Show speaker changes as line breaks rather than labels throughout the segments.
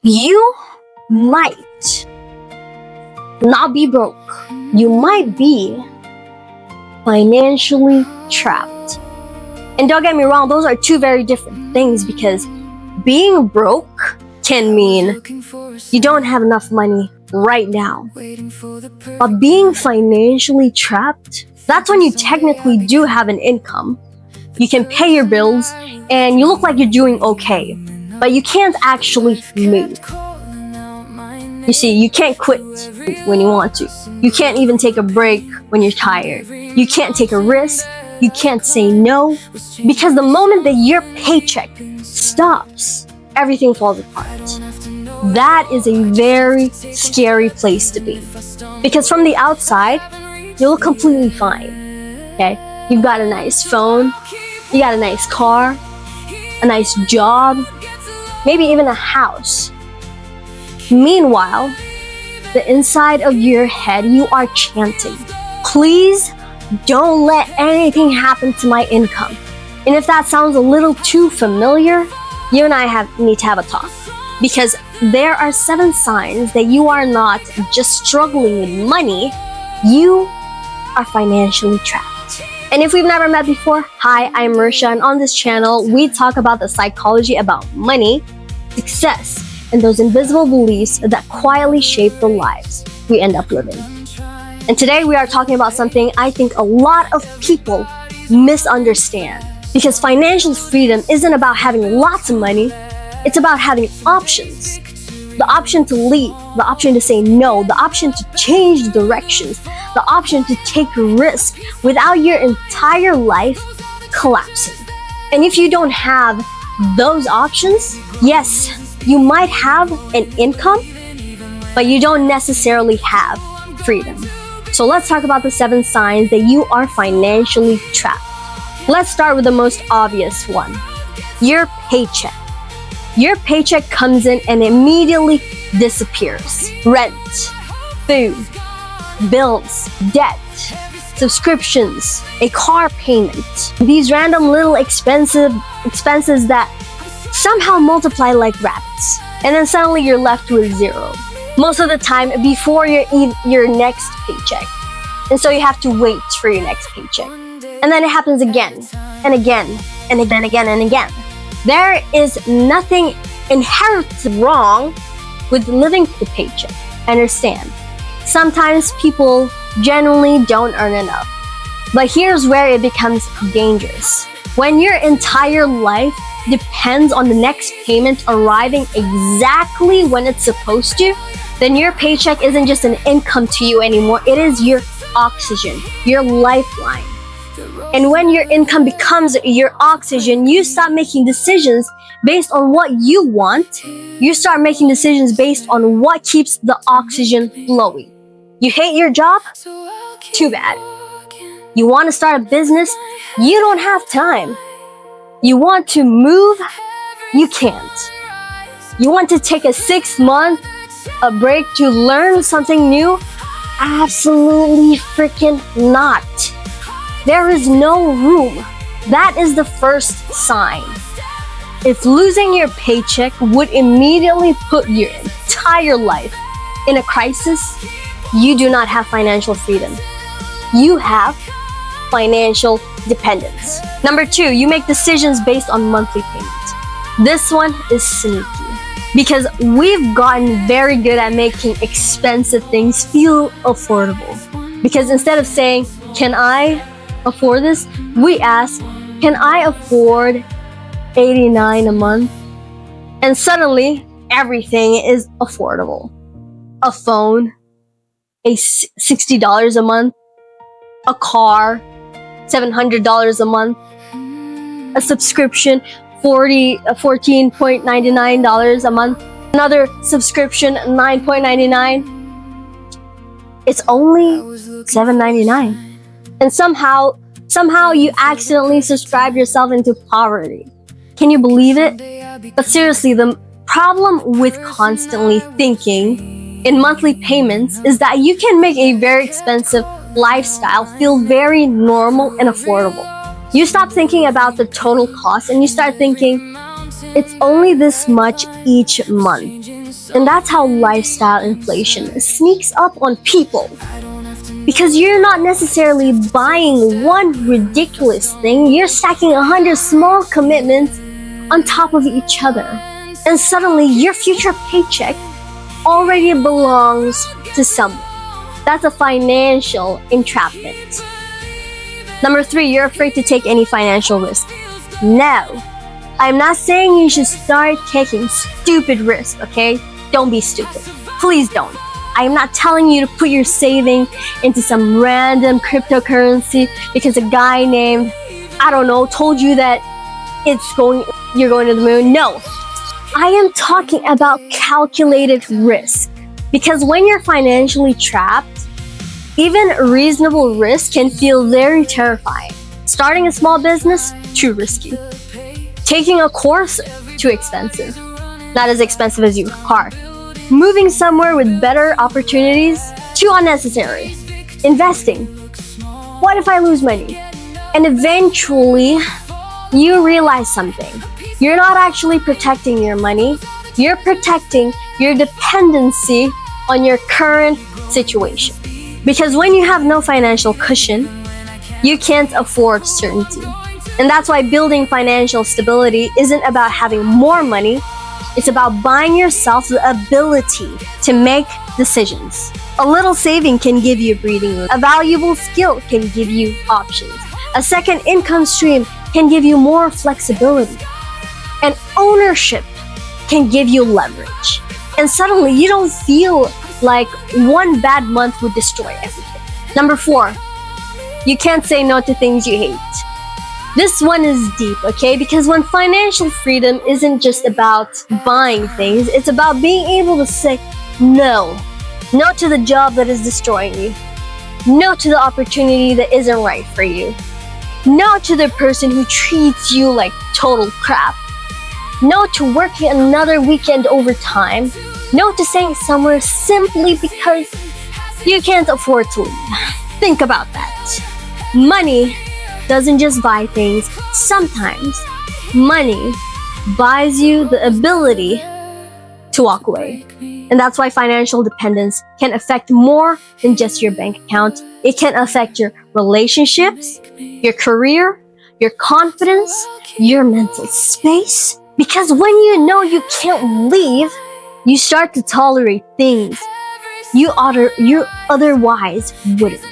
You might not be broke. You might be financially trapped. And don't get me wrong, those are two very different things, because being broke can mean you don't have enough money right now. But being financially trapped, that's when you technically do have an income. You can pay your bills and you look like you're doing okay, but you can't actually move. You see, you can't quit when you want to. You can't even take a break when you're tired. You can't take a risk. You can't say no, because the moment that your paycheck stops, everything falls apart. That is a very scary place to be, because from the outside, you look completely fine. Okay, you've got a nice phone, you got a nice car, a nice job, maybe even a house. Meanwhile, the inside of your head, you are chanting, please don't let anything happen to my income. And if that sounds a little too familiar, you and I need to have a talk, because there are 7 signs that you are not just struggling with money, you are financially trapped. And if we've never met before, hi, I'm Marisha, and on this channel, we talk about the psychology about money, success, and those invisible beliefs that quietly shape the lives we end up living. And today we are talking about something I think a lot of people misunderstand. Because financial freedom isn't about having lots of money, it's about having options. The option to leave, the option to say no, the option to change directions, the option to take a risk without your entire life collapsing. And if you don't have those options, yes, you might have an income, but you don't necessarily have freedom. So let's talk about the 7 signs that you are financially trapped. Let's start with the most obvious one, your paycheck. Your paycheck comes in and immediately disappears. Rent, food, bills, debt, subscriptions, a car payment. These random little expenses that somehow multiply like rabbits. And then suddenly you're left with 0. Most of the time before your next paycheck. And so you have to wait for your next paycheck. And then it happens again, and again, and then again, and again. There is nothing inherently wrong with living to the paycheck. Understand, sometimes people genuinely don't earn enough. But here's where it becomes dangerous. When your entire life depends on the next payment arriving exactly when it's supposed to, then your paycheck isn't just an income to you anymore. It is your oxygen, your lifeline. And when your income becomes your oxygen, you stop making decisions based on what you want. You start making decisions based on what keeps the oxygen flowing. You hate your job? Too bad. You want to start a business? You don't have time. You want to move? You can't. You want to take a 6-month break to learn something new? Absolutely freaking not. There is no room. That is the first sign. If losing your paycheck would immediately put your entire life in a crisis, you do not have financial freedom. You have financial dependence. Number 2, you make decisions based on monthly payments. This one is sneaky, because we've gotten very good at making expensive things feel affordable. Because instead of saying, can I afford this? We ask, can I afford $89 a month? And suddenly, everything is affordable. A phone, $60 a month, a car, $700 a month, a subscription, $14.99 a month, another subscription, $9.99. It's only $7.99. And somehow you accidentally subscribe yourself into poverty. Can you believe it? But seriously, the problem with constantly thinking in monthly payments is that you can make a very expensive lifestyle feel very normal and affordable. You stop thinking about the total cost and you start thinking, It's only this much each month. And that's how lifestyle inflation sneaks up on people. Because you're not necessarily buying one ridiculous thing, you're stacking 100 small commitments on top of each other. And suddenly your future paycheck already belongs to someone. That's a financial entrapment. Number 3, you're afraid to take any financial risk. No, I'm not saying you should start taking stupid risks, okay? Don't be stupid. Please don't. I'm not telling you to put your saving into some random cryptocurrency because a guy named, I don't know, told you that you're going to the moon. No, I am talking about calculated risk. Because when you're financially trapped, even reasonable risk can feel very terrifying. Starting a small business, too risky. Taking a course, too expensive. Not as expensive as your car. Moving somewhere with better opportunities, too unnecessary. Investing. What if I lose money? And eventually, you realize something. You're not actually protecting your money. You're protecting your dependency on your current situation. Because when you have no financial cushion, you can't afford certainty. And that's why building financial stability isn't about having more money. It's about buying yourself the ability to make decisions. A little saving can give you breathing room. A valuable skill can give you options. A second income stream can give you more flexibility. And ownership can give you leverage. And suddenly you don't feel like one bad month would destroy everything. Number 4, you can't say no to things you hate. This one is deep, okay? Because when financial freedom isn't just about buying things, it's about being able to say no. No to the job that is destroying you. No to the opportunity that isn't right for you. No to the person who treats you like total crap. No to working another weekend overtime. No to staying somewhere simply because you can't afford to leave. Think about that. Money doesn't just buy things. Sometimes money buys you the ability to walk away. And that's why financial dependence can affect more than just your bank account. It can affect your relationships, your career, your confidence, your mental space. Because when you know you can't leave, you start to tolerate things you otherwise wouldn't.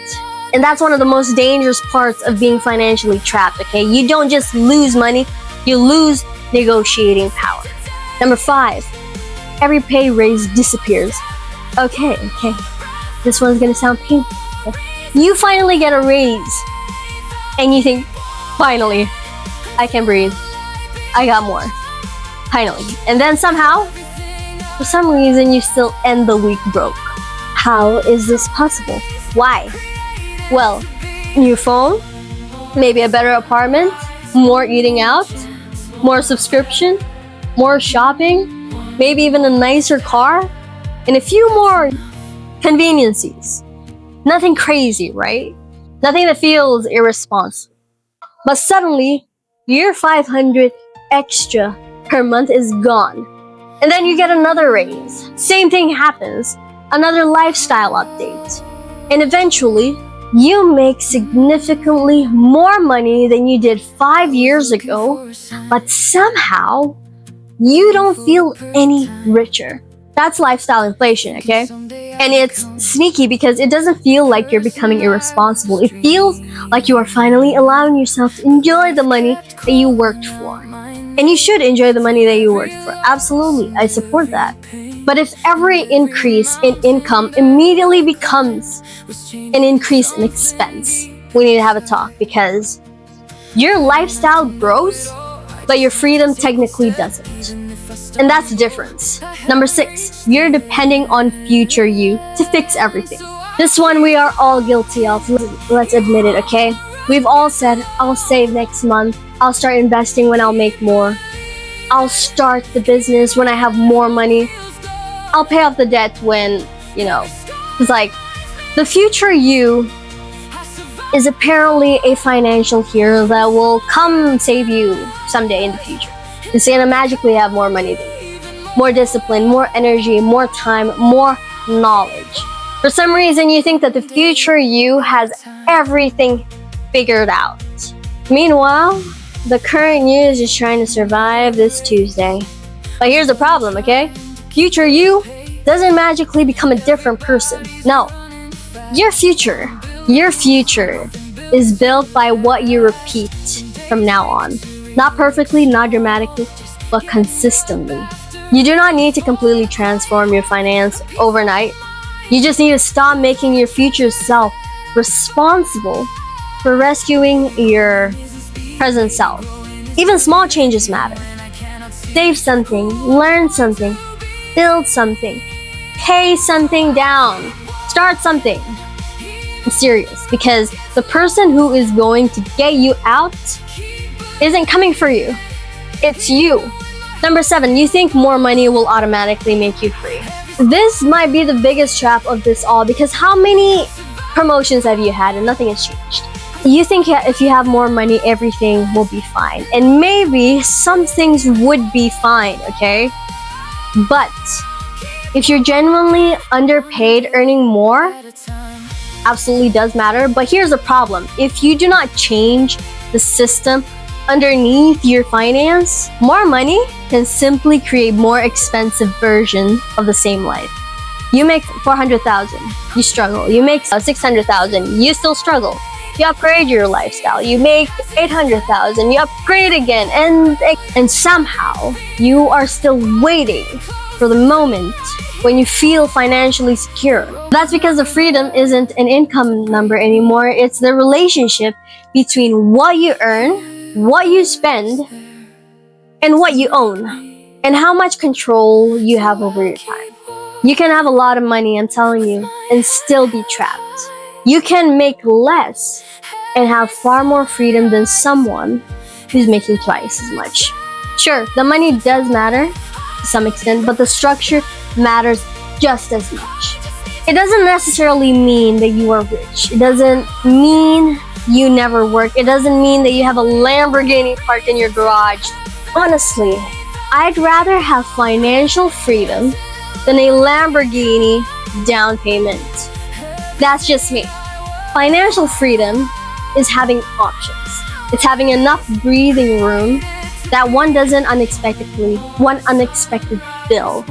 And that's one of the most dangerous parts of being financially trapped, okay? You don't just lose money, you lose negotiating power. Number 5, every pay raise disappears. Okay. This one's gonna sound painful. You finally get a raise, and you think, finally, I can breathe. I got more. Finally. And then somehow, for some reason, you still end the week broke. How is this possible? Why? Well, new phone, maybe a better apartment, more eating out, more subscription, more shopping, maybe even a nicer car, and a few more conveniences. Nothing crazy, right? Nothing that feels irresponsible. But suddenly, your 500 extra per month is gone. And then you get another raise. Same thing happens. Another lifestyle update. And eventually, you make significantly more money than you did 5 years ago, but somehow, you don't feel any richer. That's lifestyle inflation, okay? And it's sneaky because it doesn't feel like you're becoming irresponsible. It feels like you are finally allowing yourself to enjoy the money that you worked for. And you should enjoy the money that you worked for. Absolutely, I support that. But if every increase in income immediately becomes an increase in expense, we need to have a talk because your lifestyle grows, but your freedom technically doesn't. And that's the difference. Number 6, you're depending on future you to fix everything. This one we are all guilty of. Let's admit it, okay? We've all said, I'll save next month. I'll start investing when I'll make more. I'll start the business when I have more money. I'll pay off the debt when, it's like the future you is apparently a financial hero that will come save you someday in the future. It's gonna magically have more money than you. More discipline, more energy, more time, more knowledge. For some reason, you think that the future you has everything figured out. Meanwhile, the current you is just trying to survive this Tuesday. But here's the problem, okay? Future you doesn't magically become a different person. No. Your future is built by what you repeat from now on. Not perfectly, not dramatically, but consistently. You do not need to completely transform your finance overnight. You just need to stop making your future self responsible for rescuing your present self. Even small changes matter. Save something, learn something, build something, pay something down, start something. I'm serious, because the person who is going to get you out isn't coming for you. It's you. Number 7, you think more money will automatically make you free. This might be the biggest trap of this all, because how many promotions have you had and nothing has changed? You think if you have more money, everything will be fine. And maybe some things would be fine, okay? But if you're genuinely underpaid, earning more absolutely does matter. But here's the problem. If you do not change the system underneath your finance, more money can simply create more expensive version of the same life. You make 400,000, you struggle. You make 600,000, you still struggle. You upgrade your lifestyle. You make 800,000, you upgrade again, and somehow you are still waiting for the moment when you feel financially secure. That's because the freedom isn't an income number anymore. It's the relationship between what you earn, what you spend, and what you own, and how much control you have over your time. You can have a lot of money, I'm telling you, and still be trapped. You can make less and have far more freedom than someone who's making twice as much. Sure, the money does matter to some extent, but the structure matters just as much. It doesn't necessarily mean that you are rich. It doesn't mean you never work. It doesn't mean that you have a Lamborghini parked in your garage. Honestly, I'd rather have financial freedom than a Lamborghini down payment. That's just me. Financial freedom is having options. It's having enough breathing room that one unexpected bill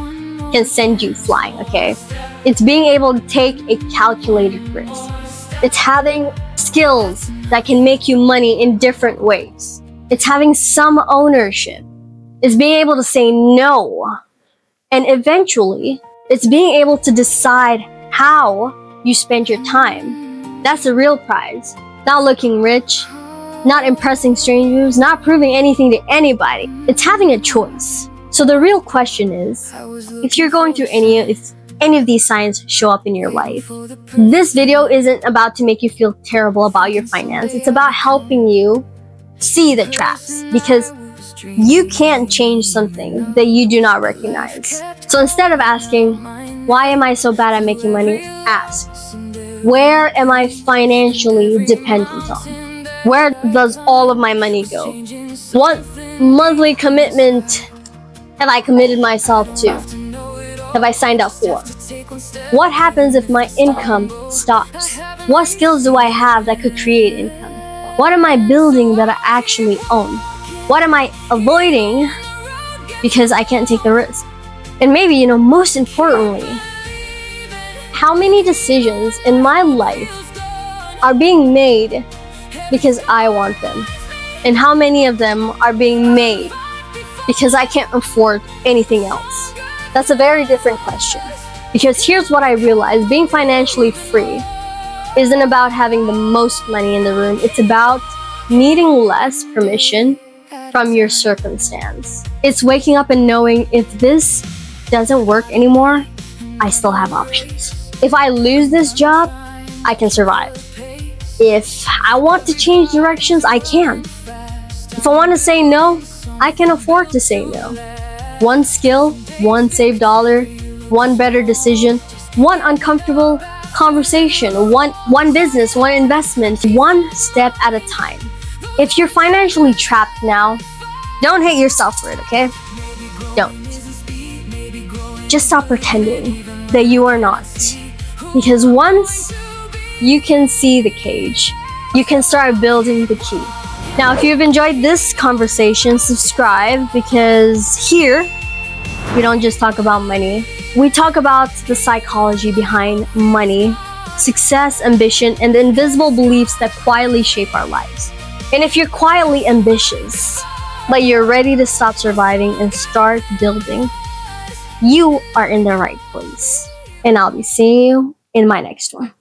can send you flying, okay? It's being able to take a calculated risk. It's having skills that can make you money in different ways. It's having some ownership. It's being able to say no. And eventually, it's being able to decide how you spend your time. That's the real prize. Not looking rich, not impressing strangers, not proving anything to anybody. It's having a choice. So the real question is, if you're going through if any of these signs show up in your life, this video isn't about to make you feel terrible about your finance. It's about helping you see the traps, because you can't change something that you do not recognize. So instead of asking, why am I so bad at making money? Ask, where am I financially dependent on? Where does all of my money go? What monthly commitment have I committed myself to? Have I signed up for? What happens if my income stops? What skills do I have that could create income? What am I building that I actually own? What am I avoiding because I can't take the risk? And maybe, most importantly, how many decisions in my life are being made because I want them? And how many of them are being made because I can't afford anything else? That's a very different question. Because here's what I realized: being financially free isn't about having the most money in the room. It's about needing less permission from your circumstance. It's waking up and knowing, if this doesn't work anymore, I still have options. If I lose this job, I can survive. If I want to change directions, I can. If I want to say no, I can afford to say no. One skill, one saved dollar, one better decision, one uncomfortable conversation, one business, one investment, one step at a time. If you're financially trapped now, Don't hate yourself for it, okay? Don't. Just stop pretending that you are not. Because once you can see the cage, you can start building the key. Now, if you've enjoyed this conversation, subscribe, because here we don't just talk about money. We talk about the psychology behind money, success, ambition, and the invisible beliefs that quietly shape our lives. And if you're quietly ambitious, but you're ready to stop surviving and start building, you are in the right place. And I'll be seeing you in my next one.